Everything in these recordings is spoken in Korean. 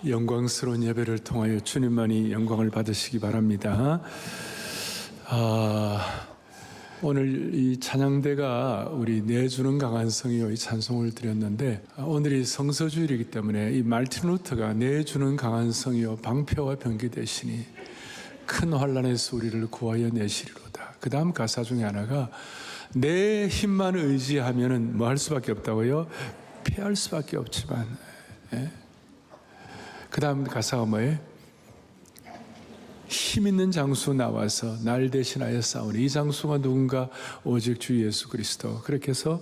영광스러운 예배를 통하여 주님만이 영광을 받으시기 바랍니다. 오늘 이 찬양대가 우리 내주는 강한 성이요 이 찬송을 드렸는데, 오늘이 성서주일이기 때문에 이 말틴 루터가 내주는 강한 성이요 방패와 병기 되시니 큰 환난에서 우리를 구하여 내시리로다. 그 다음 가사 중에 하나가 내 힘만 의지하면은 뭐 할 수밖에 없다고요? 피할 수밖에 없지만, 그 다음 가사가 뭐예요? 힘 있는 장수 나와서 날 대신하여 싸우니 이 장수가 누군가? 오직 주 예수 그리스도. 그렇게 해서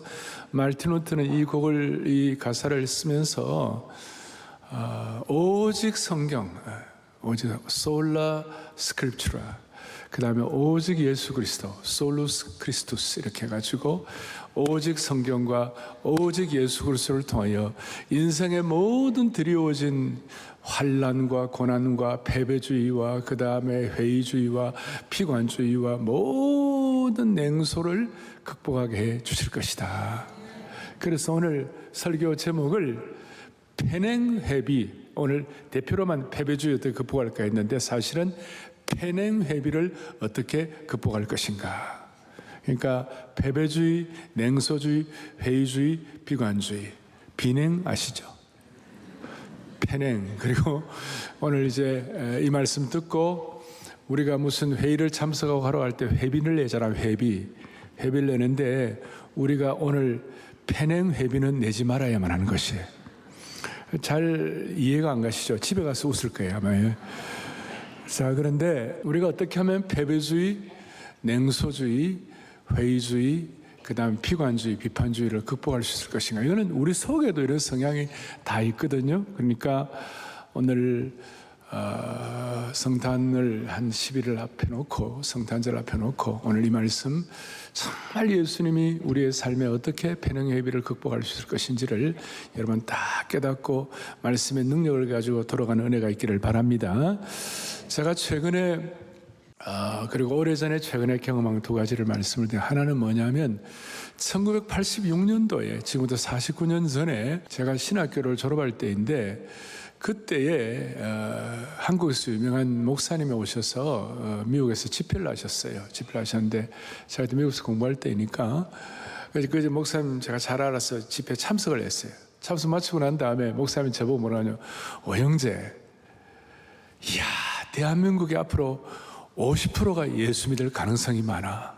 말틴 루터는 이 가사를 쓰면서 오직 성경, 오직 솔라 스크립추라, 그 다음에 오직 예수 그리스도, 솔루스 크리스투스, 이렇게 해가지고 오직 성경과 오직 예수 그리스도를 통하여 인생의 모든 드리워진 환난과 고난과 패배주의와 그 다음에 회의주의와 피관주의와 모든 냉소를 극복하게 해 주실 것이다. 그래서 오늘 설교 제목을 패냉회비, 오늘 대표로만 패배주의 어떻게 극복할까 했는데 사실은 패냉회비를 어떻게 극복할 것인가. 그러니까 패배주의, 냉소주의, 회의주의, 비관주의, 비냉 아시죠? 패냉. 그리고 오늘 이제 이 말씀 듣고 우리가 무슨 회의를 참석하고 하러 갈 때 회비를 내잖아. 회비를 내는데 우리가 오늘 패냉 회비는 내지 말아야만 하는 것이에요. 잘 이해가 안 가시죠? 집에 가서 웃을 거예요 아마. 자, 그런데 우리가 어떻게 하면 패배주의, 냉소주의, 회의주의, 그 다음 피관주의, 비판주의를 극복할 수 있을 것인가? 이거는 우리 속에도 이런 성향이 다 있거든요. 그러니까 오늘 성탄을 한 10일을 앞에 놓고, 성탄절 앞에 놓고 오늘 이 말씀, 정말 예수님이 우리의 삶에 어떻게 패냉회비를 극복할 수 있을 것인지를 여러분 다 깨닫고 말씀의 능력을 가지고 돌아가는 은혜가 있기를 바랍니다. 제가 최근에 그리고 오래전에 최근에 경험한 두 가지를 말씀을 드려요. 하나는 뭐냐면 1986년도에 지금부터 49년 전에 제가 신학교를 졸업할 때인데, 그때에 한국에서 유명한 목사님이 오셔서 미국에서 집회를 하셨어요. 집회를 하셨는데 제가 그때 미국에서 공부할 때니까 그 목사님 제가 잘 알아서 집회에 참석을 했어요. 참석 마치고 난 다음에 목사님이 저보고 뭐라 하냐면, 형제, 이야, 대한민국이 앞으로 50%가 예수 믿을 가능성이 많아.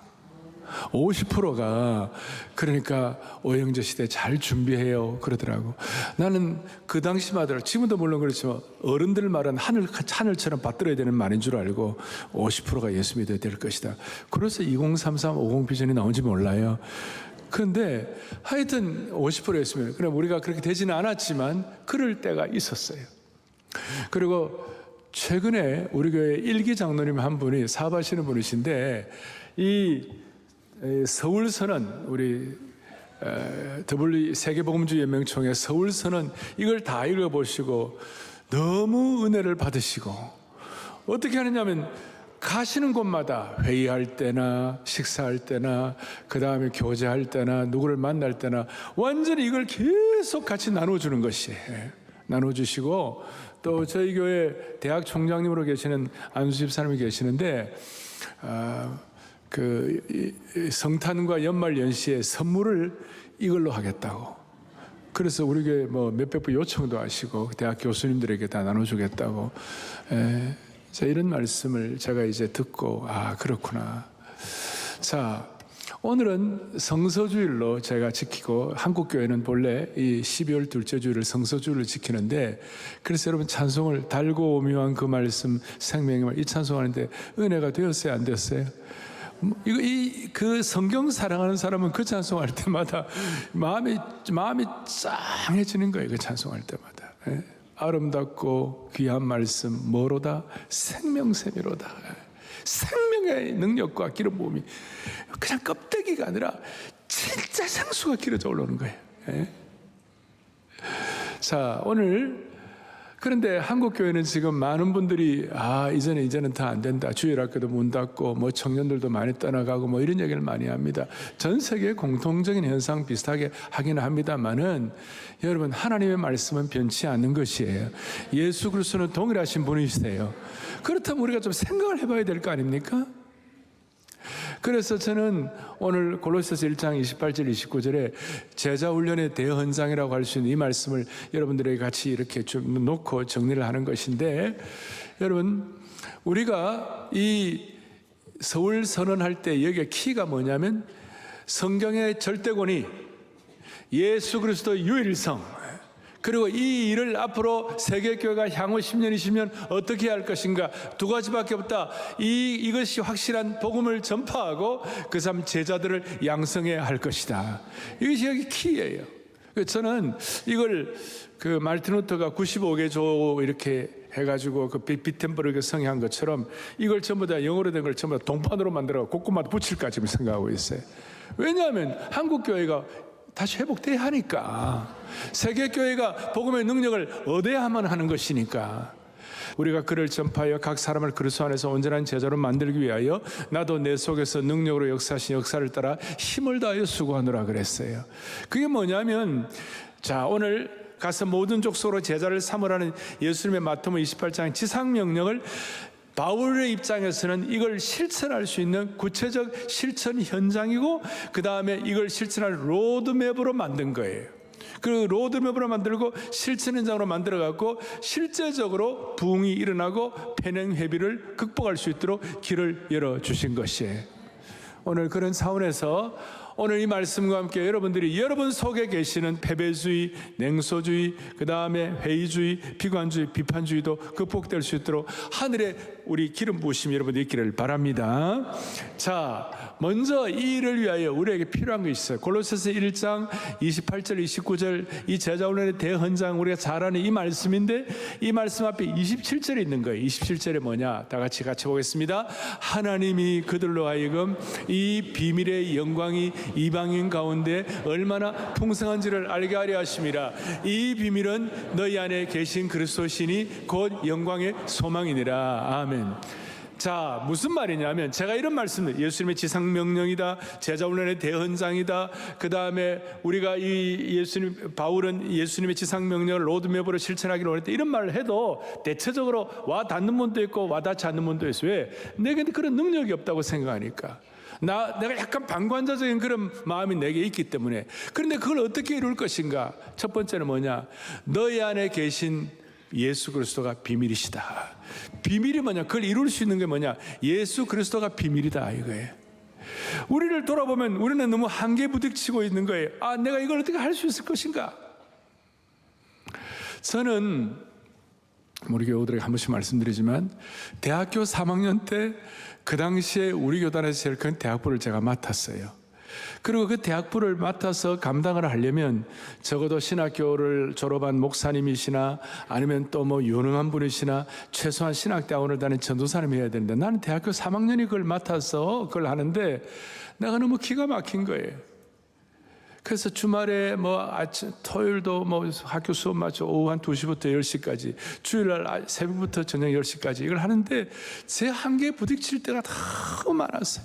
50%가 그러니까 오형제 시대 잘 준비해요 그러더라고. 나는 그 당시만 하더라도, 지금도 물론 그렇지만 어른들 말은 하늘처럼 받들어야 되는 말인 줄 알고 50%가 예수 믿어야 될 것이다. 그래서 2033 50 비전이 나온지 몰라요. 그런데 하여튼 50%였으면, 그럼 우리가 그렇게 되지는 않았지만 그럴 때가 있었어요. 그리고 최근에 우리 교회 일기 장로님 한 분이 사업하시는 분이신데, 이 서울선언, 우리 세계복음주의연맹총회 서울선언, 이걸 다 읽어보시고 너무 은혜를 받으시고, 어떻게 하느냐면 가시는 곳마다 회의할 때나 식사할 때나 그 다음에 교제할 때나 누구를 만날 때나 완전히 이걸 계속 같이 나눠주는 것이에요. 나눠주시고, 또 저희 교회 대학 총장님으로 계시는 안수 집사님이 계시는데, 성탄과 연말 연시에 선물을 이걸로 하겠다고. 그래서 우리 교회 뭐 몇백 부 요청도 하시고 대학 교수님들에게 다 나눠주겠다고. 자, 이런 말씀을 제가 이제 듣고, 그렇구나. 자, 오늘은 성서주일로 제가 지키고, 한국교회는 본래 이 12월 둘째 주일을 성서주일로 지키는데, 그래서 여러분 찬송을 달고 오묘한 그 말씀, 생명의 말, 이 찬송하는데 은혜가 되었어요, 안 되었어요? 그 성경 사랑하는 사람은 그 찬송할 때마다 마음이 짱해지는 거예요. 그 찬송할 때마다. 아름답고 귀한 말씀 뭐로다? 생명샘이로다. 생명의 능력과 기름 부음이 그냥 껍데기가 아니라 진짜 생수가 길어져 올라오는 거예요. 자, 오늘 그런데 한국 교회는 지금 많은 분들이 이제는 더 안 된다. 주일학교도 문 닫고 뭐 청년들도 많이 떠나가고 뭐 이런 얘기를 많이 합니다. 전 세계 공통적인 현상 비슷하게 하기는 합니다만은 여러분, 하나님의 말씀은 변치 않는 것이에요. 예수 그리스도는 동일하신 분이세요. 그렇다면 우리가 좀 생각을 해봐야 될 거 아닙니까? 그래서 저는 오늘 골로새서 1장 28절 29절에 제자훈련의 대헌장이라고 할 수 있는 이 말씀을 여러분들에게 같이 이렇게 좀 놓고 정리를 하는 것인데, 여러분, 우리가 이 서울 선언할 때 여기에 키가 뭐냐면 성경의 절대권이, 예수 그리스도의 유일성, 그리고 이 일을 앞으로 세계교회가 향후 10년, 20년 어떻게 할 것인가, 두 가지밖에 없다. 이것이 확실한 복음을 전파하고 그 사람 제자들을 양성해야 할 것이다. 이것이 여기 키예요. 저는 이걸 마르틴 루터가 95개 조 이렇게 해가지고 비텐버르크 성행한 것처럼 이걸 전부 다 영어로 된 걸 전부 다 동판으로 만들어 곳곳마다 붙일까 지금 생각하고 있어요. 왜냐하면 한국 교회가 다시 회복돼야 하니까, 세계교회가 복음의 능력을 얻어야만 하는 것이니까, 우리가 그를 전파하여 각 사람을 그리스도 안에서 온전한 제자로 만들기 위하여 나도 내 속에서 능력으로 역사하신 역사를 따라 힘을 다하여 수고하노라 그랬어요. 그게 뭐냐면, 자, 오늘 가서 모든 족속으로 제자를 삼으라는 예수님의 마태복음 28장 지상명령을 바울의 입장에서는 이걸 실천할 수 있는 구체적 실천 현장이고, 그 다음에 이걸 실천할 로드맵으로 만든 거예요. 그 로드맵으로 만들고 실천 현장으로 만들어갖고 실제적으로 부흥이 일어나고 편행회비를 극복할 수 있도록 길을 열어주신 것이에요. 오늘 그런 차원에서 오늘 이 말씀과 함께 여러분들이 여러분 속에 계시는 패배주의, 냉소주의, 그 다음에 회의주의, 비관주의, 비판주의도 극복될 수 있도록 하늘에 우리 기름 부으심이 여러분들 있기를 바랍니다. 자, 먼저 이 일을 위하여 우리에게 필요한 것이 있어요. 골로새서 1장 28절 29절 이 제자훈련의 대헌장, 우리가 잘 아는 이 말씀인데, 이 말씀 앞에 27절에 있는 거예요. 27절에 뭐냐? 다 같이 보겠습니다. 하나님이 그들로 하여금 이 비밀의 영광이 이방인 가운데 얼마나 풍성한지를 알게 하려 하심이라. 이 비밀은 너희 안에 계신 그리스도시니 곧 영광의 소망이니라. 아멘. 자, 무슨 말이냐면, 제가 이런 말씀을, 예수님의 지상명령이다, 제자훈련의 대헌장이다, 그 다음에 우리가 바울은 예수님의 지상명령을 로드맵으로 실천하기를 원했다, 이런 말을 해도 대체적으로 와 닿는 분도 있고 와 닿지 않는 분도 있어요. 왜? 내게 그런 능력이 없다고 생각하니까. 내가 약간 방관자적인 그런 마음이 내게 있기 때문에. 그런데 그걸 어떻게 이룰 것인가? 첫 번째는 뭐냐? 너희 안에 계신 예수 그리스도가 비밀이시다. 비밀이 뭐냐? 그걸 이룰 수 있는 게 뭐냐? 예수 그리스도가 비밀이다, 이거예요. 우리를 돌아보면 우리는 너무 한계에 부딪히고 있는 거예요. 내가 이걸 어떻게 할 수 있을 것인가? 저는 우리 교우들에게 한 번씩 말씀드리지만, 대학교 3학년 때 그 당시에 우리 교단에서 제일 큰 대학부를 제가 맡았어요. 그리고 그 대학부를 맡아서 감당을 하려면 적어도 신학교를 졸업한 목사님이시나 아니면 또 뭐 유능한 분이시나 최소한 신학대학원을 다닌 전도사님이 해야 되는데, 나는 대학교 3학년이 그걸 맡아서 그걸 하는데 내가 너무 기가 막힌 거예요. 그래서 주말에 토요일도 학교 수업 마쳐 오후 한 2시부터 10시까지, 주일날 새벽부터 저녁 10시까지 이걸 하는데 제 한계에 부딪힐 때가 너무 많았어요.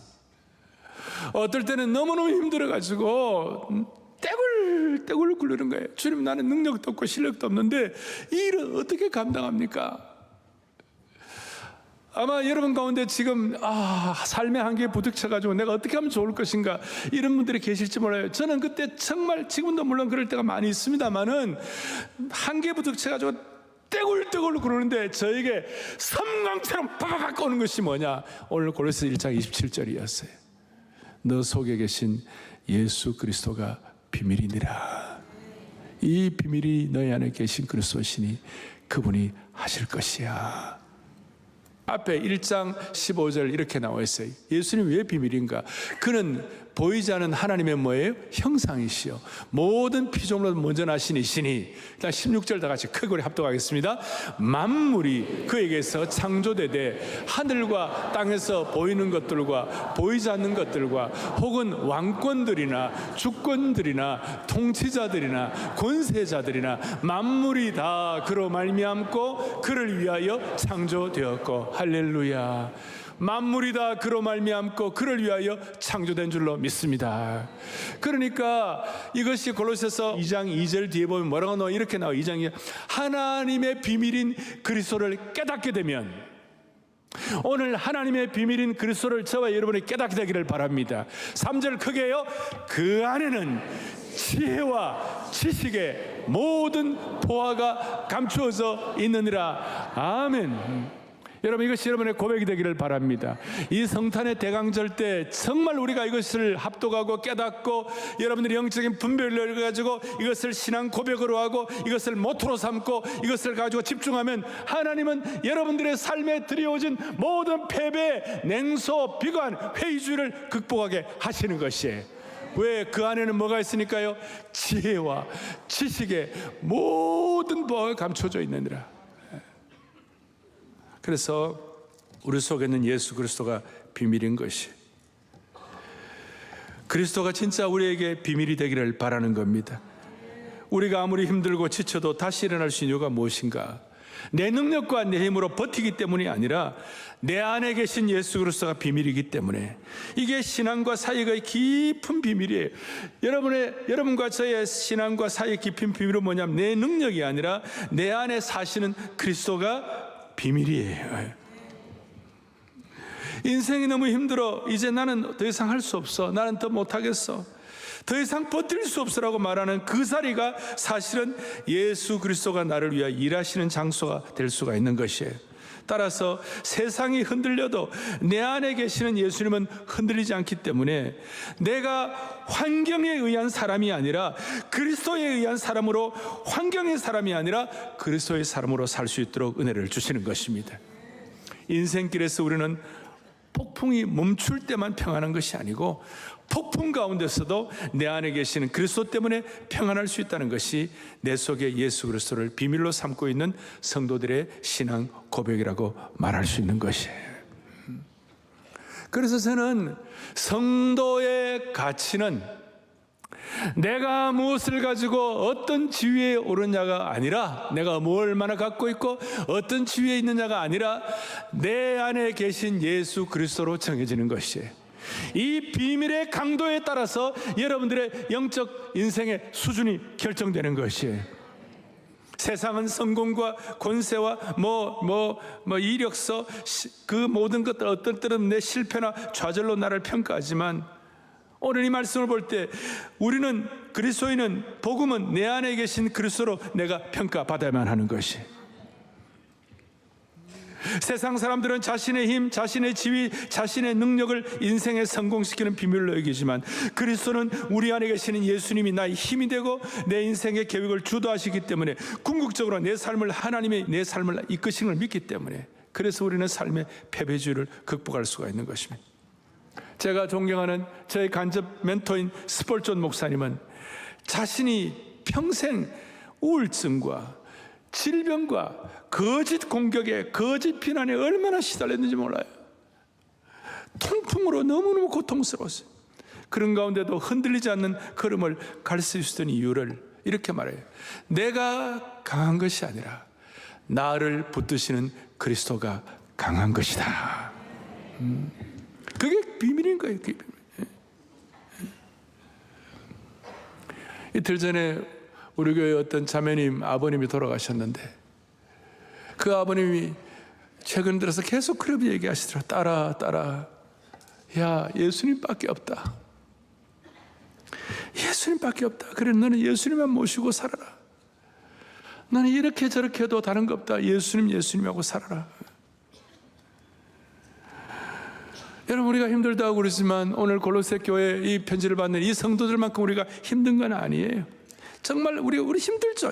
어떨 때는 너무너무 힘들어가지고 떼굴떼굴 굴르는 거예요. 주님, 나는 능력도 없고 실력도 없는데 이 일을 어떻게 감당합니까? 아마 여러분 가운데 지금 삶의 한계에 부딪혀가지고 내가 어떻게 하면 좋을 것인가, 이런 분들이 계실지 몰라요. 저는 그때 정말, 지금도 물론 그럴 때가 많이 있습니다만은, 한계에 부딪혀가지고 떼굴떼굴 그러는데 저에게 섬광처럼 파파박 오는 것이 뭐냐? 오늘 골로새 1장 27절이었어요. 너 속에 계신 예수 그리스도가 비밀이니라. 이 비밀이 너희 안에 계신 그리스도시니 그분이 하실 것이야. 앞에 1장 15절 이렇게 나와 있어요. 예수님 왜 비밀인가? 그는 보이지 않는 하나님의 뭐예요? 형상이시요 모든 피조물보다 먼저 나신 이시니. 일단 16절 다 같이 크게 우리 합독하겠습니다. 만물이 그에게서 창조되되 하늘과 땅에서 보이는 것들과 보이지 않는 것들과 혹은 왕권들이나 주권들이나 통치자들이나 권세자들이나 만물이 다 그로 말미암고 그를 위하여 창조되었고. 할렐루야. 만물이 다 그로 말미암고 그를 위하여 창조된 줄로 믿습니다. 그러니까 이것이 골로새서 2장 2절 뒤에 보면 뭐라고 나와? 이렇게 나와. 2장이 하나님의 비밀인 그리스도를 깨닫게 되면, 오늘 하나님의 비밀인 그리스도를 저와 여러분이 깨닫게 되기를 바랍니다. 3절 크게요. 그 안에는 지혜와 지식의 모든 보화가 감추어져 있느니라. 아멘. 여러분, 이것이 여러분의 고백이 되기를 바랍니다. 이 성탄의 대강절 때 정말 우리가 이것을 합독하고 깨닫고 여러분들이 영적인 분별을 가지고 이것을 신앙 고백으로 하고 이것을 모토로 삼고 이것을 가지고 집중하면 하나님은 여러분들의 삶에 들여오진 모든 패배, 냉소, 비관, 회의주의를 극복하게 하시는 것이에요. 왜? 그 안에는 뭐가 있으니까요? 지혜와 지식의 모든 보화가 감춰져 있느니라. 그래서 우리 속에는 예수 그리스도가 비밀인 것이, 그리스도가 진짜 우리에게 비밀이 되기를 바라는 겁니다. 우리가 아무리 힘들고 지쳐도 다시 일어날 수 있는 이유가 무엇인가? 내 능력과 내 힘으로 버티기 때문이 아니라 내 안에 계신 예수 그리스도가 비밀이기 때문에. 이게 신앙과 사역의 깊은 비밀이에요. 여러분과 저의 신앙과 사역의 깊은 비밀은 뭐냐면 내 능력이 아니라 내 안에 사시는 그리스도가 비밀이에요. 인생이 너무 힘들어. 이제 나는 더 이상 할 수 없어. 나는 더 못하겠어. 더 이상 버틸 수 없어라고 말하는 그 자리가 사실은 예수 그리스도가 나를 위하여 일하시는 장소가 될 수가 있는 것이에요. 따라서 세상이 흔들려도 내 안에 계시는 예수님은 흔들리지 않기 때문에 내가 환경에 의한 사람이 아니라 그리스도에 의한 사람으로, 환경의 사람이 아니라 그리스도의 사람으로 살 수 있도록 은혜를 주시는 것입니다. 인생길에서 우리는 폭풍이 멈출 때만 평안한 것이 아니고 폭풍 가운데서도 내 안에 계시는 그리스도 때문에 평안할 수 있다는 것이 내 속에 예수 그리스도를 비밀로 삼고 있는 성도들의 신앙 고백이라고 말할 수 있는 것이에요. 그래서 저는 성도의 가치는 내가 무엇을 가지고 어떤 지위에 오르냐가 아니라, 내가 뭘 얼마나 갖고 있고 어떤 지위에 있느냐가 아니라 내 안에 계신 예수 그리스도로 정해지는 것이에요. 이 비밀의 강도에 따라서 여러분들의 영적 인생의 수준이 결정되는 것이에요. 세상은 성공과 권세와 이력서, 그 모든 것들, 어떤 때는 내 실패나 좌절로 나를 평가하지만 오늘 이 말씀을 볼 때 우리는, 그리스도인은, 복음은 내 안에 계신 그리스도로 내가 평가받아야만 하는 것이. 세상 사람들은 자신의 힘, 자신의 지위, 자신의 능력을 인생에 성공시키는 비밀로 여기지만 그리스도는 우리 안에 계시는 예수님이 나의 힘이 되고 내 인생의 계획을 주도하시기 때문에 궁극적으로 내 삶을, 하나님의 내 삶을 이끄시는 걸 믿기 때문에, 그래서 우리는 삶의 패배주의를 극복할 수가 있는 것입니다. 제가 존경하는 저의 간접 멘토인 스폴존 목사님은 자신이 평생 우울증과 질병과 거짓 공격에, 거짓 비난에 얼마나 시달렸는지 몰라요. 통풍으로 너무너무 고통스러웠어요. 그런 가운데도 흔들리지 않는 걸음을 갈 수 있었던 이유를 이렇게 말해요. 내가 강한 것이 아니라 나를 붙드시는 그리스도가 강한 것이다. 그게 비밀인 거예요. 그게 비밀. 이틀 전에 우리 교회 어떤 자매님 아버님이 돌아가셨는데 그 아버님이 최근 들어서 계속 그렇게 얘기하시더라고요. 딸아, 야, 예수님밖에 없다. 예수님밖에 없다. 그래, 너는 예수님만 모시고 살아라. 너는 이렇게 저렇게 해도 다른 거 없다. 예수님하고 살아라. 여러분, 우리가 힘들다고 그러지만 오늘 골로새 교회 이 편지를 받는 이 성도들만큼 우리가 힘든 건 아니에요. 정말 우리 힘들죠.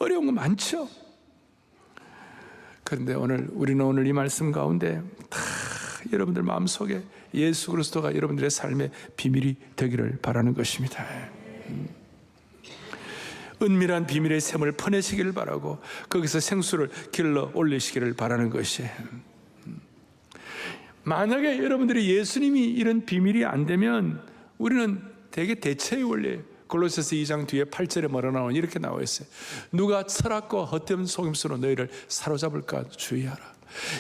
어려운 거 많죠. 그런데 우리는 오늘 이 말씀 가운데 다 여러분들 마음속에 예수 그리스도가 여러분들의 삶의 비밀이 되기를 바라는 것입니다. 은밀한 비밀의 샘을 퍼내시기를 바라고 거기서 생수를 길러 올리시기를 바라는 것이에요. 만약에 여러분들이 예수님이 이런 비밀이 안 되면 우리는 되게 대체의 원리예요. 골로새서 2장 뒤에 8절에 뭐라 나오는 이렇게 나와 있어요. 누가 철학과 헛된 속임수로 너희를 사로잡을까 주의하라.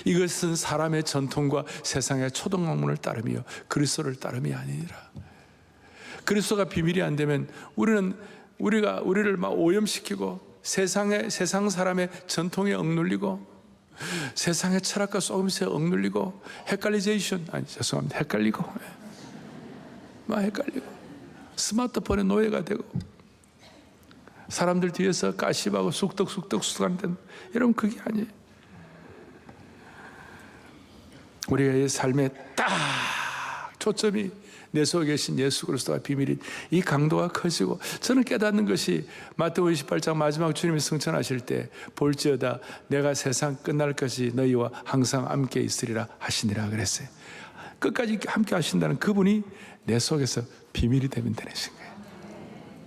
이것은 사람의 전통과 세상의 초등학문을 따르며 그리스도를 따름이 아니니라. 그리스도가 비밀이 안 되면 우리를 막 오염시키고 세상 사람의 전통에 억눌리고 세상의 철학과 속임수에 억눌리고 헷갈리고 스마트폰의 노예가 되고 사람들 뒤에서 가십하고 쑥덕쑥덕하는 여러분 그게 아니에요. 우리의 삶에 딱 초점이 내 속에 계신 예수 그리스도가 비밀인 이 강도가 커지고 저는 깨닫는 것이 마태복음 28장 마지막 주님이 승천하실 때 볼지어다 내가 세상 끝날까지 너희와 항상 함께 있으리라 하시니라 그랬어요. 끝까지 함께 하신다는 그분이 내 속에서 비밀이 되면 되는 거예요.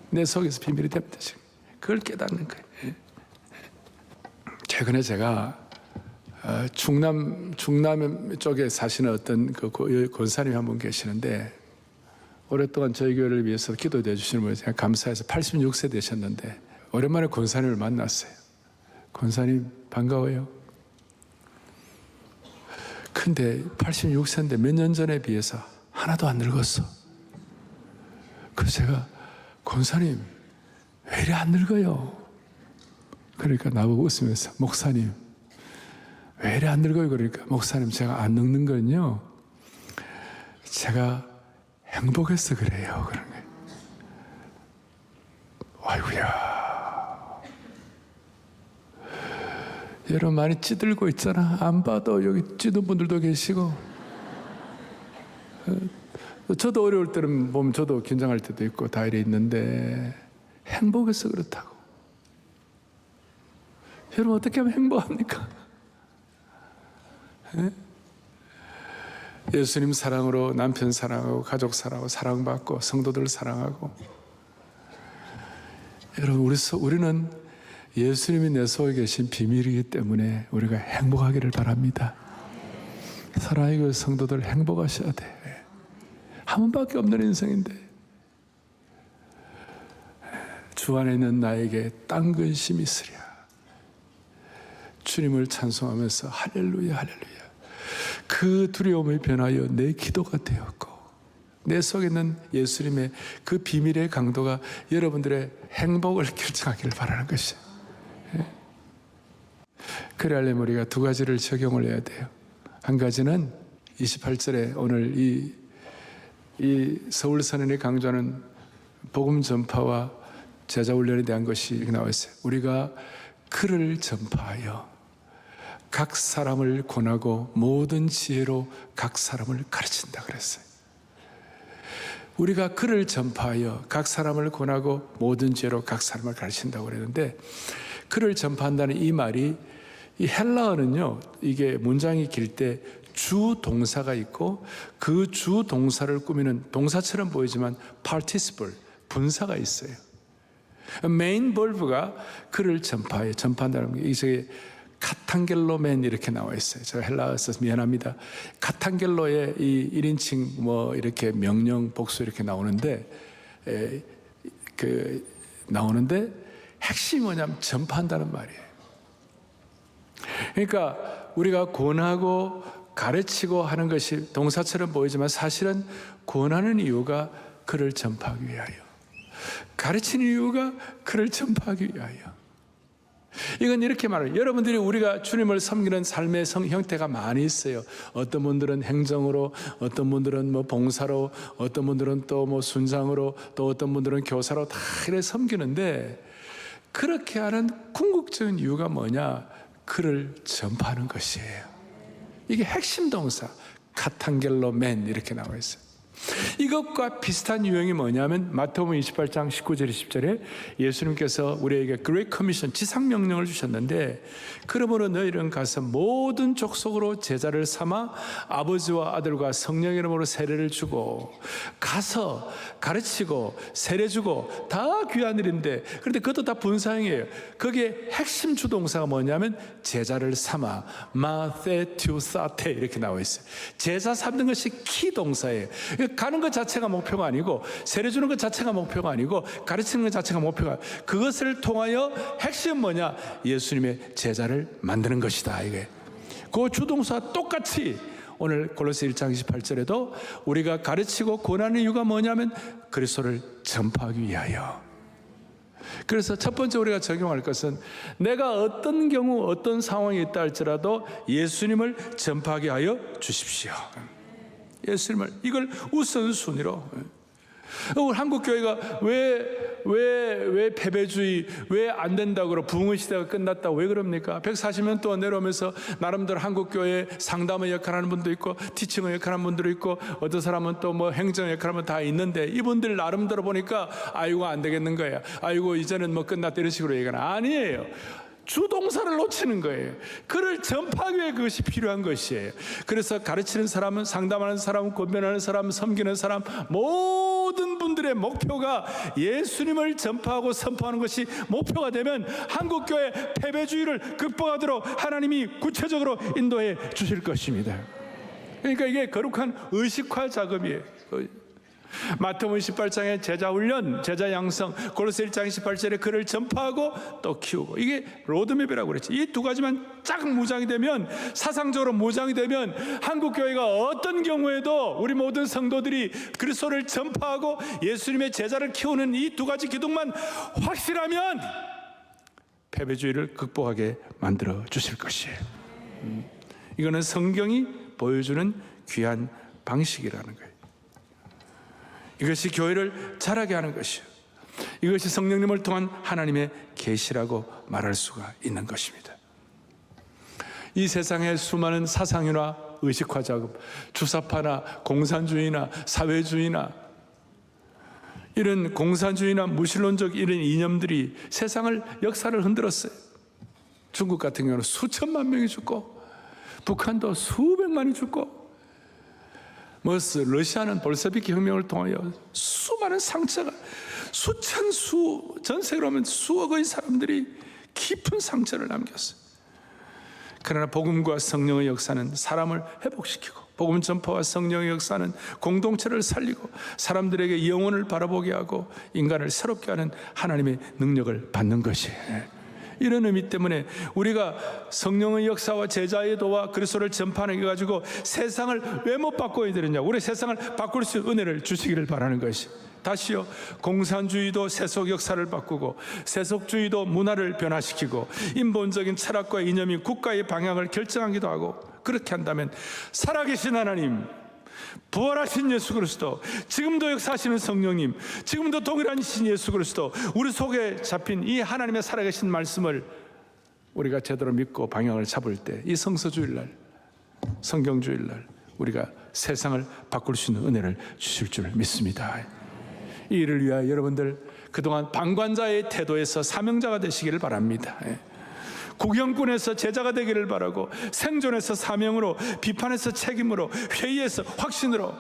내 속에서 비밀이 되면 되는 거예요. 그걸 깨닫는 거예요. 최근에 제가 중남 쪽에 사시는 어떤 그 권사님이 한 분 계시는데 오랫동안 저희 교회를 위해서 기도해 주시는 분이 제가 감사해서 86세 되셨는데 오랜만에 권사님을 만났어요. 권사님 반가워요. 근데 86세인데 몇 년 전에 비해서 하나도 안 늙었어. 그래서 제가 권사님 왜 이리 안 늙어요? 그러니까 나보고 웃으면서 목사님 왜 이리 안 늙어요? 그러니까 목사님 제가 안 늙는 건요 제가 행복해서 그래요. 그런 거예요. 아이고야. 여러분 많이 찌들고 있잖아. 안 봐도 여기 찌든 분들도 계시고. 저도 어려울 때는 보면 저도 긴장할 때도 있고 다 이래 있는데 행복해서 그렇다고. 여러분 어떻게 하면 행복합니까? 예수님 사랑으로 남편 사랑하고 가족 사랑하고 사랑받고 성도들 사랑하고 여러분 우리는 예수님이 내 속에 계신 비밀이기 때문에 우리가 행복하기를 바랍니다. 사랑하는 그 성도들 행복하셔야 돼. 한 번밖에 없는 인생인데 주 안에 있는 나에게 딴 근심이 있으랴. 주님을 찬송하면서 할렐루야 할렐루야. 그 두려움을 변하여 내 기도가 되었고 내 속에 있는 예수님의 그 비밀의 강도가 여러분들의 행복을 결정하기를 바라는 것이에요. 그래 하려면 우리가 두 가지를 적용을 해야 돼요. 한 가지는 28절에 오늘 이 서울 선언이 강조하는 복음 전파와 제자 훈련에 대한 것이 이렇게 나와 있어요. 우리가 글을 전파하여 각 사람을 권하고 모든 지혜로 각 사람을 가르친다 그랬어요. 우리가 글을 전파하여 각 사람을 권하고 모든 지혜로 각 사람을 가르친다고 그랬는데 글을 전파한다는 이 말이 이 헬라어는요 이게 문장이 길 때 주 동사가 있고 그 주 동사를 꾸미는 동사처럼 보이지만 participle 분사가 있어요. 메인 벌브가 글을 전파한다는 게 이게 카탄겔로멘 이렇게 나와 있어요. 저 헬라어 써서 미안합니다. 카탄겔로의 이 1인칭 뭐 이렇게 명령 복수 이렇게 나오는데 나오는데 핵심이 뭐냐면 전파한다는 말이에요. 그러니까 우리가 권하고 가르치고 하는 것이 동사처럼 보이지만 사실은 권하는 이유가 그를 전파하기 위하여, 가르치는 이유가 그를 전파하기 위하여. 이건 이렇게 말해요. 여러분들이 우리가 주님을 섬기는 삶의 형태가 많이 있어요. 어떤 분들은 행정으로, 어떤 분들은 뭐 봉사로, 어떤 분들은 또 뭐 순장으로, 또 어떤 분들은 교사로 다 이렇게 섬기는데 그렇게 하는 궁극적인 이유가 뭐냐? 그를 전파하는 것이에요. 이게 핵심 동사 카탄겔로멘 이렇게 나와 있어요. 이것과 비슷한 유형이 뭐냐면 마태복음 28장 19절 20절에 예수님께서 우리에게 그레이트 커미션 지상명령을 주셨는데, 그러므로 너희는 가서 모든 족속으로 제자를 삼아 아버지와 아들과 성령의 이름으로 세례를 주고 가서 가르치고 세례 주고 다 귀한 일인데, 그런데 그것도 다 분사형이에요. 거기에 핵심 주동사가 뭐냐면 제자를 삼아, 마테튜사테 이렇게 나와 있어요. 제자 삼는 것이 키 동사예요. 가는 것 자체가 목표가 아니고, 세례 주는 것 자체가 목표가 아니고, 가르치는 것 자체가 목표가, 그것을 통하여 핵심은 뭐냐? 예수님의 제자를 만드는 것이다. 이게 그 주동사 똑같이 오늘 골로새 1장 28절에도 우리가 가르치고 권하는 이유가 뭐냐면 그리스도를 전파하기 위하여. 그래서 첫 번째 우리가 적용할 것은, 내가 어떤 경우 어떤 상황이 있다 할지라도 예수님을 전파하게 하여 주십시오. 예수님을, 이걸 우선순위로. 우리 한국교회가 왜 패배주의, 왜 안 된다고 그러고 부흥의 시대가 끝났다고 왜 그럽니까? 140년 동안 내려오면서 나름대로 한국교회 상담의 역할하는 분도 있고 티칭의 역할하는 분도 있고 어떤 사람은 또 뭐 행정의 역할하는 분 다 있는데, 이분들 나름대로 보니까 아이고 안 되겠는 거야, 아이고 이제는 뭐 끝났다 이런 식으로 얘기는 아니에요. 주동사를 놓치는 거예요. 그를 전파하기 위해 그것이 필요한 것이에요. 그래서 가르치는 사람은, 상담하는 사람은, 권면하는 사람은, 섬기는 사람, 모든 분들의 목표가 예수님을 전파하고 선포하는 것이 목표가 되면 한국교회 패배주의를 극복하도록 하나님이 구체적으로 인도해 주실 것입니다. 그러니까 이게 거룩한 의식화 작업이에요. 마태복음 18장의 제자 훈련, 제자 양성, 골로새 1장 18절에 그를 전파하고 또 키우고, 이게 로드맵이라고 그랬지. 이 두 가지만 쫙 무장이 되면, 사상적으로 무장이 되면 한국교회가 어떤 경우에도 우리 모든 성도들이 그리스도를 전파하고 예수님의 제자를 키우는 이 두 가지 기둥만 확실하면 패배주의를 극복하게 만들어 주실 것이에요. 이거는 성경이 보여주는 귀한 방식이라는 거예요. 이것이 교회를 자라게 하는 것이요, 이것이 성령님을 통한 하나님의 계시라고 말할 수가 있는 것입니다. 이 세상의 수많은 사상이나 의식화 작업, 주사파나 공산주의나 사회주의나 이런 공산주의나 무신론적 이런 이념들이 세상을, 역사를 흔들었어요. 중국 같은 경우는 수천만 명이 죽고, 북한도 수백만이 죽고, 러시아는 볼셰비키 혁명을 통하여 수많은 상처가, 전 세계로 하면 수억의 사람들이 깊은 상처를 남겼어요. 그러나 복음과 성령의 역사는 사람을 회복시키고, 복음 전파와 성령의 역사는 공동체를 살리고 사람들에게 영혼을 바라보게 하고 인간을 새롭게 하는 하나님의 능력을 받는 것이에요. 이런 의미 때문에 우리가 성령의 역사와 제자의 도와 그리스도를 전파하는 게 가지고 세상을 왜 못 바꿔야 되느냐, 우리 세상을 바꿀 수 있는 은혜를 주시기를 바라는 것이. 다시요, 공산주의도 세속 역사를 바꾸고, 세속주의도 문화를 변화시키고, 인본적인 철학과 이념이 국가의 방향을 결정하기도 하고, 그렇게 한다면 살아계신 하나님, 부활하신 예수 그리스도, 지금도 역사하시는 성령님, 지금도 동일하신 예수 그리스도, 우리 속에 잡힌 이 하나님의 살아계신 말씀을 우리가 제대로 믿고 방향을 잡을 때, 이 성서주일날, 성경주일날 우리가 세상을 바꿀 수 있는 은혜를 주실 줄 믿습니다. 이 일을 위하여 여러분들 그동안 방관자의 태도에서 사명자가 되시기를 바랍니다. 구경꾼에서 제자가 되기를 바라고, 생존에서 사명으로, 비판에서 책임으로, 회의에서 확신으로,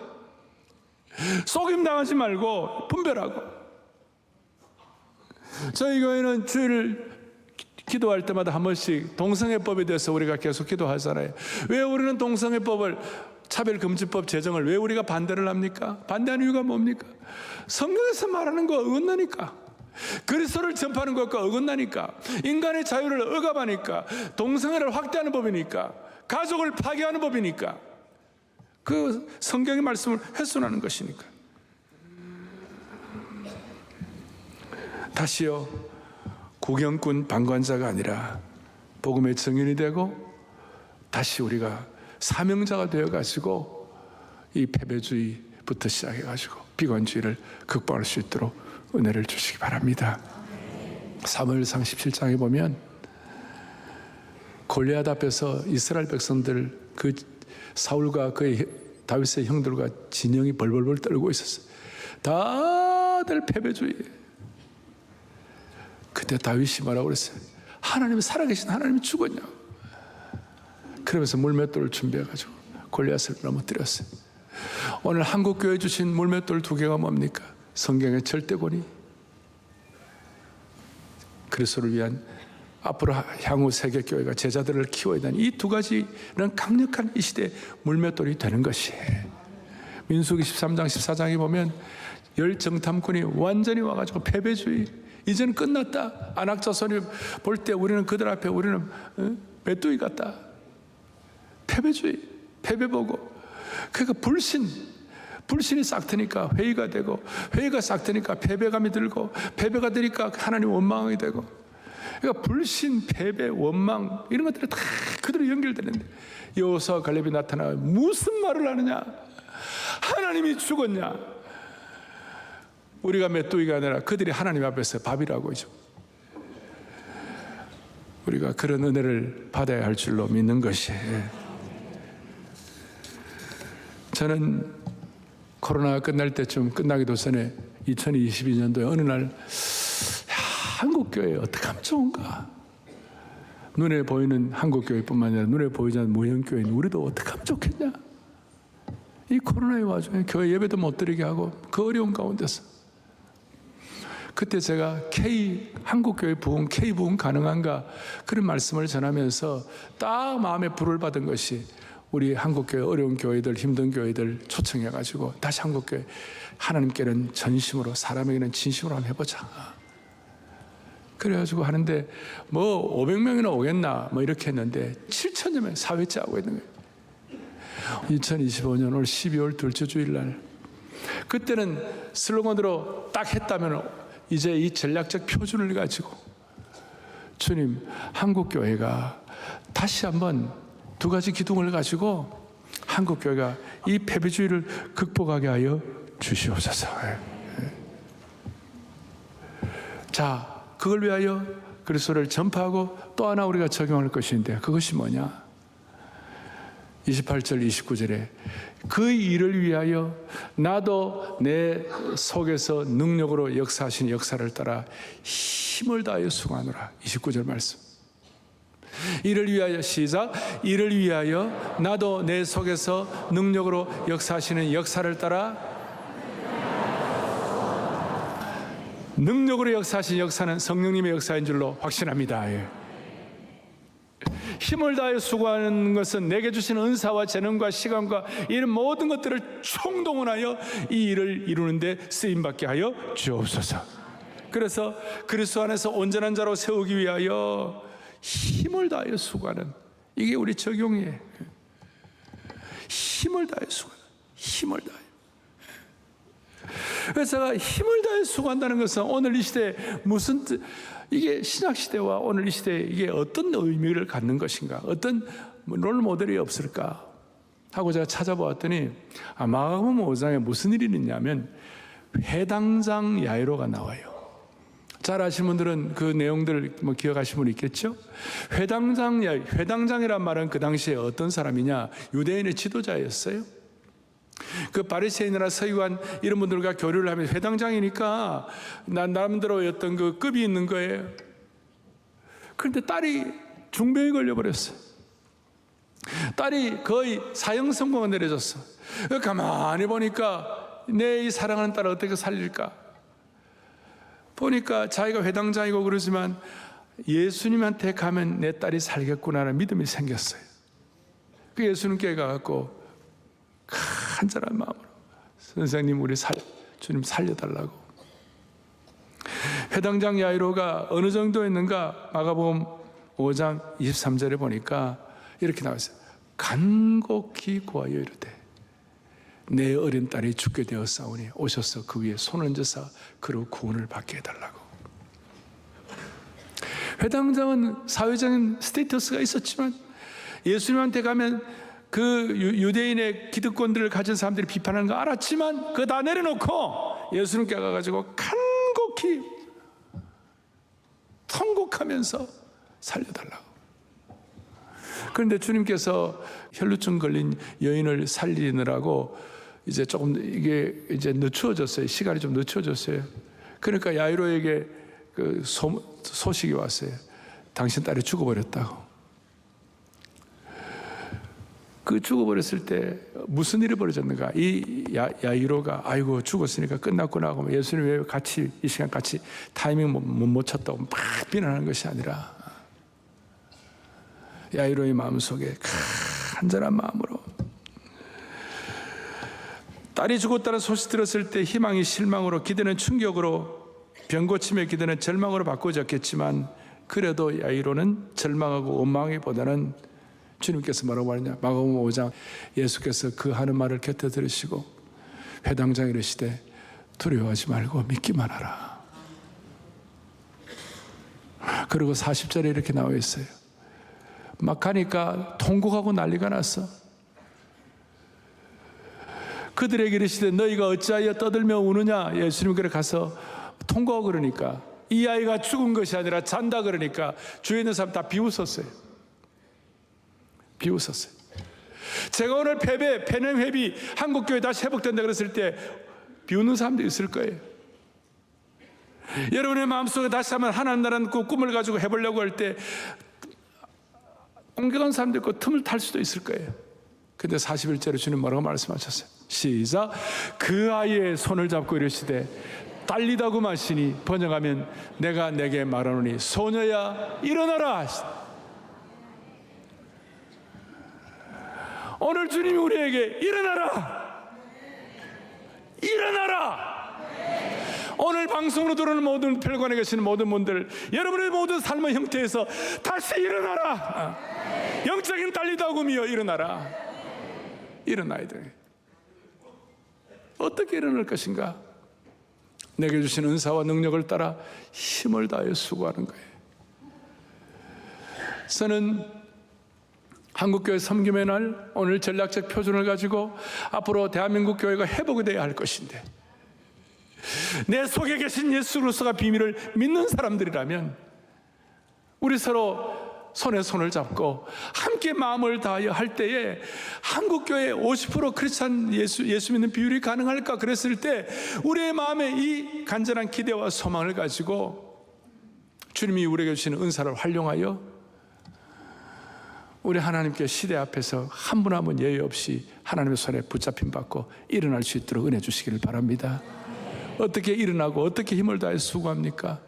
속임당하지 말고 분별하고. 저희 교회는 주일 기도할 때마다 한 번씩 동성애법에 대해서 우리가 계속 기도하잖아요. 왜 우리는 동성애법을, 차별금지법 제정을 왜 우리가 반대를 합니까? 반대하는 이유가 뭡니까? 성경에서 말하는 거 어긋나니까, 그리스도를 전파하는 것과 어긋나니까, 인간의 자유를 억압하니까, 동성애를 확대하는 법이니까, 가족을 파괴하는 법이니까, 그 성경의 말씀을 훼손하는 것이니까. 다시요, 구경꾼 방관자가 아니라 복음의 증인이 되고, 다시 우리가 사명자가 되어가지고 이 패배주의부터 시작해가지고 비관주의를 극복할 수 있도록 은혜를 주시기 바랍니다. 사무엘상 17장에 보면 골리앗 앞에서 이스라엘 백성들, 그 사울과 그의 다윗의 형들과 진영이 벌벌벌 떨고 있었어요. 다들 패배주의. 그때 다윗이 뭐라고 그랬어요? 하나님이 살아계신 하나님이 죽었냐? 그러면서 물맷돌을 준비해가지고 골리앗을 넘어뜨렸어요. 오늘 한국교회 주신 물맷돌 2개가 뭡니까? 성경의 절대권이, 그리스도를 위한 앞으로 향후 세계교회가 제자들을 키워야 되는 이 2가지는 강력한 이 시대의 물맷돌이 되는 것이에요. 민수기 13장 14장에 보면 열정탐꾼이 완전히 와가지고 패배주의, 이제는 끝났다. 안악자손이 볼 때 우리는 그들 앞에 우리는 메뚜기 같다. 패배주의, 패배보고. 그러니까 불신이 싹트니까 회의가 되고, 회의가 싹트니까 패배감이 들고, 패배가 되니까 하나님 원망하게 되고. 그러니까 불신, 패배, 원망 이런 것들이 다 그대로 연결되는데, 여호수아와 갈렙이 나타나 무슨 말을 하느냐? 하나님이 죽었냐? 우리가 메뚜기가 아니라 그들이 하나님 앞에서 밥이라고 하죠. 우리가 그런 은혜를 받아야 할 줄로 믿는 것이에요. 저는 코로나가 끝날 때쯤, 끝나기도 전에 2022년도에 어느 날 한국교회 어떻게 하면 좋은가? 눈에 보이는 한국교회뿐만 아니라 눈에 보이지 않는 무형교회인 우리도 어떻게 하면 좋겠냐? 이 코로나의 와중에 교회 예배도 못 드리게 하고 그 어려운 가운데서 그때 제가 한국교회 부흥, K부흥 가능한가? 그런 말씀을 전하면서 딱 마음에 불을 받은 것이 우리 한국교회 어려운 교회들, 힘든 교회들 초청해가지고 다시 한국교회 하나님께는 전심으로, 사람에게는 진심으로 한번 해보자. 그래가지고 하는데 뭐 500명이나 오겠나 뭐 이렇게 했는데 7,000여 명 4회째 하고 있는 거예요. 2025년 올 12월 둘째 주일날, 그때는 슬로건으로 딱 했다면 이제 이 전략적 표준을 가지고 주님, 한국교회가 다시 한번 2가지 기둥을 가지고 한국교회가 이 패배주의를 극복하게 하여 주시옵소서. 자, 그걸 위하여 그리스도를 전파하고 또 하나 우리가 적용할 것인데, 그것이 뭐냐? 28절 29절에 그 일을 위하여 나도 내 속에서 능력으로 역사하신 역사를 따라 힘을 다하여 수고하노라. 29절 말씀. 이를 위하여, 시작. 이를 위하여 나도 내 속에서 능력으로 역사하시는 역사를 따라. 능력으로 역사하신 역사는 성령님의 역사인 줄로 확신합니다. 예. 힘을 다해 수고하는 것은 내게 주신 은사와 재능과 시간과 이런 모든 것들을 총동원하여 이 일을 이루는 데 쓰임받게 하여 주옵소서. 그래서 그리스도 안에서 온전한 자로 세우기 위하여 힘을 다해 수고하는, 이게 우리 적용이에요. 힘을 다해 수고하는, 힘을 다해. 그래서 제가 힘을 다해 수고한다는 것은 오늘 이 시대에 무슨 뜻, 이게 신약시대와 오늘 이 시대에 이게 어떤 의미를 갖는 것인가, 어떤 롤모델이 없을까 하고 제가 찾아보았더니 마가복음 5장에 무슨 일이 있냐면 회당장 야이로가 나와요. 잘 아시는 분들은 그 내용들을 기억하시는 분 있겠죠? 회당장이란 말은 그 당시에 어떤 사람이냐? 유대인의 지도자였어요. 그 바리새인이나 서기관 이런 분들과 교류를 하면 회당장이니까 나름대로 어떤 그 급이 있는 거예요. 그런데 딸이 중병에 걸려버렸어요. 딸이 거의 사형 선고가 내려졌어. 가만히 보니까 내 이 사랑하는 딸을 어떻게 살릴까? 보니까 자기가 회당장이고 그러지만 예수님한테 가면 내 딸이 살겠구나라는 믿음이 생겼어요. 그 예수님께 가갖고 간절한 마음으로 선생님 우리 주님 살려달라고. 회당장 야이로가 어느 정도였는가? 마가복음 5장 23절에 보니까 이렇게 나와있어요. 간곡히 구하여 이르되 내 어린 딸이 죽게 되었사오니 오셔서 그 위에 손 얹으사 그로 구원을 받게 해달라고. 회당장은 사회적인 스테이터스가 있었지만 예수님한테 가면 그 유대인의 기득권들을 가진 사람들이 비판하는 거 알았지만 그거 다 내려놓고 예수님께 가가지고 간곡히 통곡하면서 살려달라고. 그런데 주님께서 혈루증 걸린 여인을 살리느라고 이제 조금 이게 이제 늦추어졌어요. 시간이 좀 늦춰졌어요. 그러니까 야이로에게 그 소식이 왔어요. 당신 딸이 죽어버렸다고. 그 죽어버렸을 때 무슨 일이 벌어졌는가? 이 야이로가 아이고 죽었으니까 끝났구나 하고 예수님 왜 같이 이 시간 같이 타이밍 못 쳤다고 막 비난하는 것이 아니라 야이로의 마음속에 간절한 마음으로 딸이 죽었다는 소식 들었을 때 희망이 실망으로, 기대는 충격으로, 병고침의 기대는 절망으로 바꿔졌겠지만 그래도 야이로는 절망하고 원망하기보다는 주님께서 뭐라고 하느냐, 마가복음 5장 예수께서 그 하는 말을 곁에 들으시고 회당장에 이르시되 두려워하지 말고 믿기만 하라. 그리고 40절에 이렇게 나와 있어요. 막 가니까 통곡하고 난리가 났어. 그들에게 이르시되 너희가 어찌하여 떠들며 우느냐. 예수님 그래 가서 통곡하고 그러니까 이 아이가 죽은 것이 아니라 잔다 그러니까 주위에 있는 사람 다 비웃었어요. 비웃었어요. 제가 오늘 폐렴회비 한국교회 다시 회복된다 그랬을 때 비웃는 사람도 있을 거예요. 여러분의 마음속에 다시 한번 하나님 나라는 그 꿈을 가지고 해보려고 할 때 공격한 사람도 있고 틈을 탈 수도 있을 거예요. 근데 41절에 주님 뭐라고 말씀하셨어요? 시작. 그 아이의 손을 잡고 이르시되 딸리다고 마시니 번역하면 내가 내게 말하노니 소녀야 일어나라. 오늘 주님이 우리에게 일어나라, 일어나라. 오늘 방송으로 들어오는 모든 혈관에 계시는 모든 분들, 여러분의 모든 삶의 형태에서 다시 일어나라. 영적인 딸리다움이여 일어나라. 일어나야 돼. 어떻게 일어날 것인가? 내게 주신 은사와 능력을 따라 힘을 다해 수고하는 거예요. 저는 한국교회 섬김의 날, 오늘 전략적 표준을 가지고 앞으로 대한민국 교회가 회복이 되어야 할 것인데, 내 속에 계신 예수 그리스도가 비밀을 믿는 사람들이라면 우리 서로 손에 손을 잡고 함께 마음을 다하여 할 때에 한국교회 50% 크리스찬 예수 믿는 비율이 가능할까? 그랬을 때 우리의 마음에 이 간절한 기대와 소망을 가지고 주님이 우리에게 주시는 은사를 활용하여 우리 하나님께 시대 앞에서 한 분 한 분 예외 없이 하나님의 손에 붙잡힘 받고 일어날 수 있도록 은혜 주시기를 바랍니다. 어떻게 일어나고 어떻게 힘을 다해 수고합니까?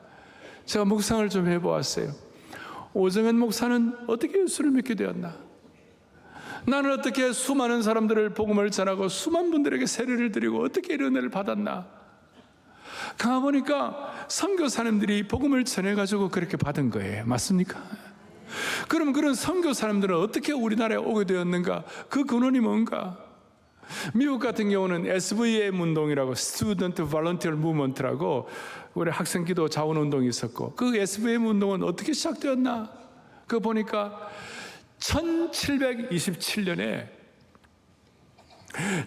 제가 묵상을 좀 해보았어요. 오정현 목사는 어떻게 예수를 믿게 되었나? 나는 어떻게 수많은 사람들을 복음을 전하고 수많은 분들에게 세례를 드리고 어떻게 이런 은혜를 받았나? 가보니까 선교사님들이 복음을 전해가지고 그렇게 받은 거예요. 맞습니까? 그럼 그런 선교사님들은 어떻게 우리나라에 오게 되었는가? 그 근원이 뭔가? 미국 같은 경우는 SVM 운동이라고 Student Volunteer Movement라고 우리 학생 기도 자원 운동이 있었고, 그 SVM 운동은 어떻게 시작되었나? 그거 보니까 1727년에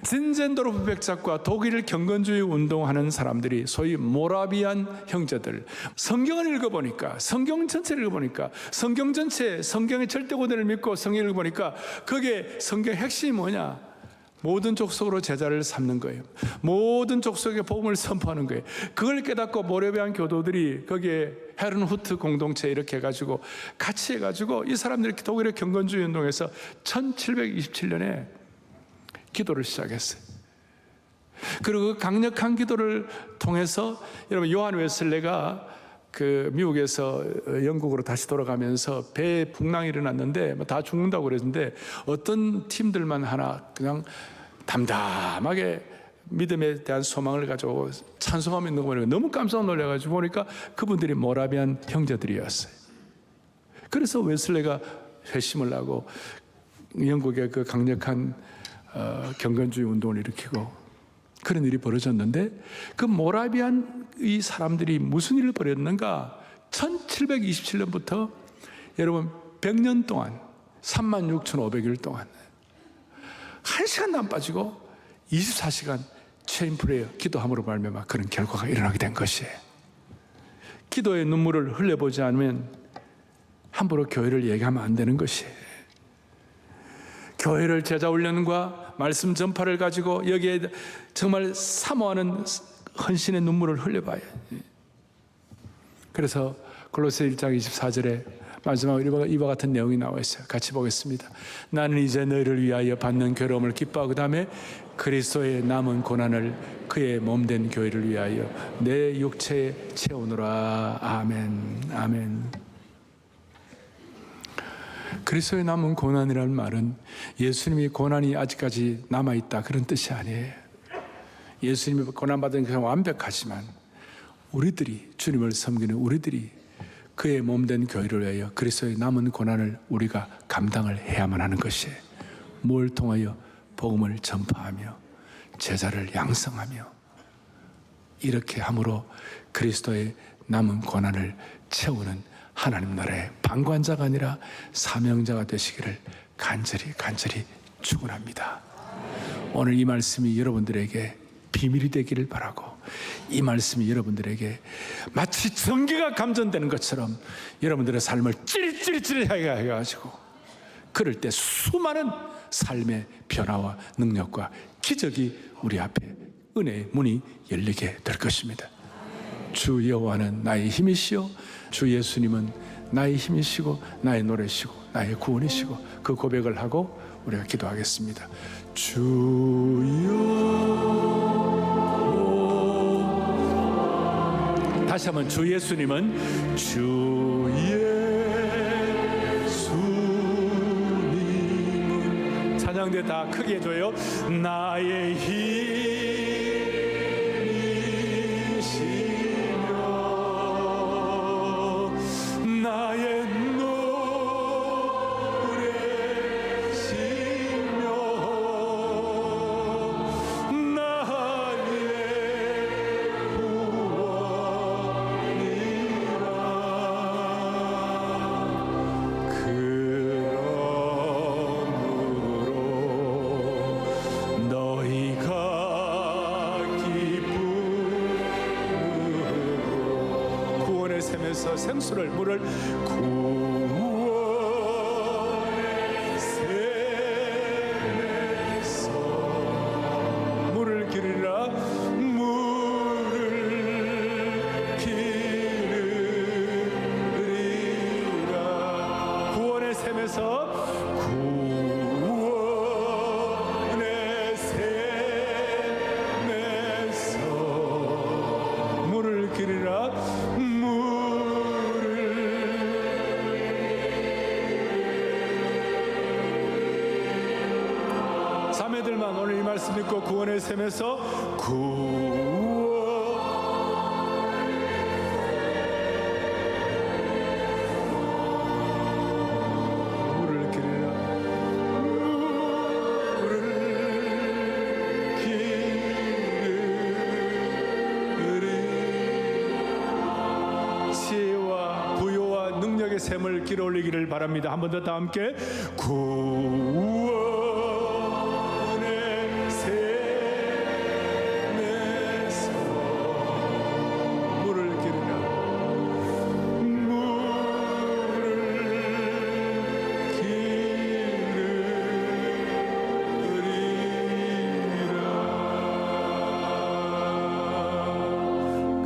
진젠도르프 백작과 독일 경건주의 운동하는 사람들이 소위 모라비안 형제들, 성경을 읽어보니까, 성경 전체를 읽어보니까, 성경 전체, 성경의 절대고대를 믿고 성경을 읽어보니까 그게 성경의 핵심이 뭐냐? 모든 족속으로 제자를 삼는 거예요. 모든 족속에 복음을 선포하는 거예요. 그걸 깨닫고 모라비안 교도들이 거기에 헤른후트 공동체 이렇게 해가지고 같이 해가지고 이 사람들이 독일의 경건주의 운동에서 1727년에 기도를 시작했어요. 그리고 그 강력한 기도를 통해서 여러분 요한 웨슬레가 그 미국에서 영국으로 다시 돌아가면서 배에 풍랑이 일어났는데 다 죽는다고 그랬는데 어떤 팀들만 하나 그냥 담담하게 믿음에 대한 소망을 가지고 찬송하며 있는 거 보니까 너무 깜짝 놀라가지고 보니까 그분들이 모라비안 형제들이었어요. 그래서 웨슬레가 회심을 하고 영국의 그 강력한 경건주의 운동을 일으키고 그런 일이 벌어졌는데, 그 모라비안 이 사람들이 무슨 일을 벌였는가? 1727년부터 여러분 100년 동안 36,500일 동안 1시간도 안 빠지고 24시간 체인 프레이어 기도함으로 말미암아 그런 결과가 일어나게 된 것이에요. 기도의 눈물을 흘려보지 않으면 함부로 교회를 얘기하면 안 되는 것이에요. 교회를 제자 훈련과 말씀 전파를 가지고 여기에 정말 사모하는 헌신의 눈물을 흘려봐요. 그래서 골로새 1장 24절에 마지막으로 이와 같은 내용이 나와 있어요. 같이 보겠습니다. 나는 이제 너희를 위하여 받는 괴로움을 기뻐하고 그 다음에 그리스도의 남은 고난을 그의 몸된 교회를 위하여 내 육체에 채우노라. 아멘. 아멘. 그리스도의 남은 고난이라는 말은 예수님이 고난이 아직까지 남아있다 그런 뜻이 아니에요. 예수님이 고난받은 것은 완벽하지만 우리들이, 주님을 섬기는 우리들이 그의 몸된 교회를 위하여 그리스도의 남은 고난을 우리가 감당을 해야만 하는 것이에요. 뭘 통하여? 복음을 전파하며 제자를 양성하며 이렇게 함으로 그리스도의 남은 고난을 채우는 하나님 나라의 방관자가 아니라 사명자가 되시기를 간절히 축원합니다. 오늘 이 말씀이 여러분들에게 비밀이 되기를 바라고, 이 말씀이 여러분들에게 마치 전기가 감전되는 것처럼 여러분들의 삶을 찌릿찌릿하게 해가지고 그럴 때 수많은 삶의 변화와 능력과 기적이 우리 앞에 은혜의 문이 열리게 될 것입니다. 주 여호와는 나의 힘이시요 주 예수님은 나의 힘이시고 나의 노래시고 나의 구원이시고, 그 고백을 하고 우리가 기도하겠습니다. 주여, 다시 한번 주 예수님은 주 예수님은 찬양대 다 크게 해줘요. 나의 힘이시며 나의 생수를 물을 구원의 샘에서 물을 기르리라. 물을 기르리라. 구원의 샘에서 구원의 샘에서 물을 기르리라. 자매들만 오늘 이 말씀 듣고 구원의 샘에서 물을 기르라. 물을 기르리. 지혜와 부요와 능력의 샘을 길어올리기를 바랍니다. 한 번 더 다 함께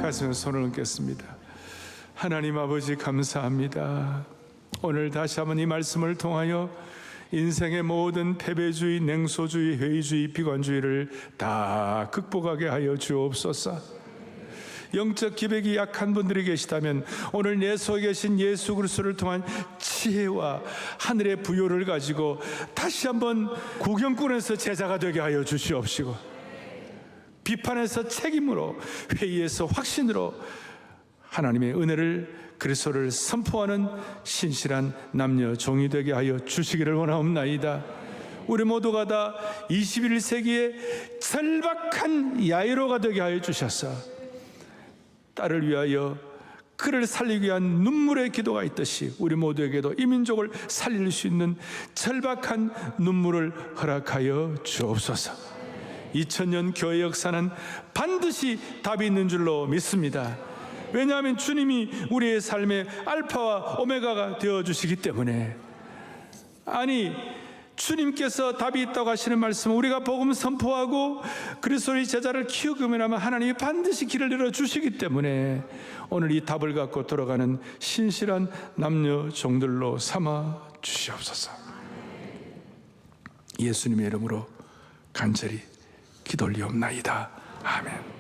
가슴에 손을 얹겠습니다. 하나님 아버지 감사합니다. 오늘 다시 한번 이 말씀을 통하여 인생의 모든 패배주의, 냉소주의, 회의주의, 비관주의를 다 극복하게 하여 주옵소서. 영적 기백이 약한 분들이 계시다면 오늘 내 속에 계신 예수 그리스도를 통한 지혜와 하늘의 부요를 가지고 다시 한번 구경꾼에서 제자가 되게 하여 주시옵시고, 비판에서 책임으로, 회의에서 확신으로 하나님의 은혜를, 그리스도를 선포하는 신실한 남녀 종이 되게 하여 주시기를 원하옵나이다. 우리 모두가 다 21세기의 절박한 야이로가 되게 하여 주셔서 딸을 위하여 그를 살리기 위한 눈물의 기도가 있듯이 우리 모두에게도 이 민족을 살릴 수 있는 절박한 눈물을 허락하여 주옵소서. 2000년 교회 역사는 반드시 답이 있는 줄로 믿습니다. 왜냐하면 주님이 우리의 삶의 알파와 오메가가 되어주시기 때문에. 아니, 주님께서 답이 있다고 하시는 말씀은 우리가 복음 선포하고 그리스도의 제자를 키우기만 하면 하나님이 반드시 길을 열어주시기 때문에 오늘 이 답을 갖고 돌아가는 신실한 남녀 종들로 삼아 주시옵소서. 예수님의 이름으로 간절히 기도 올리옵나이다. 아멘.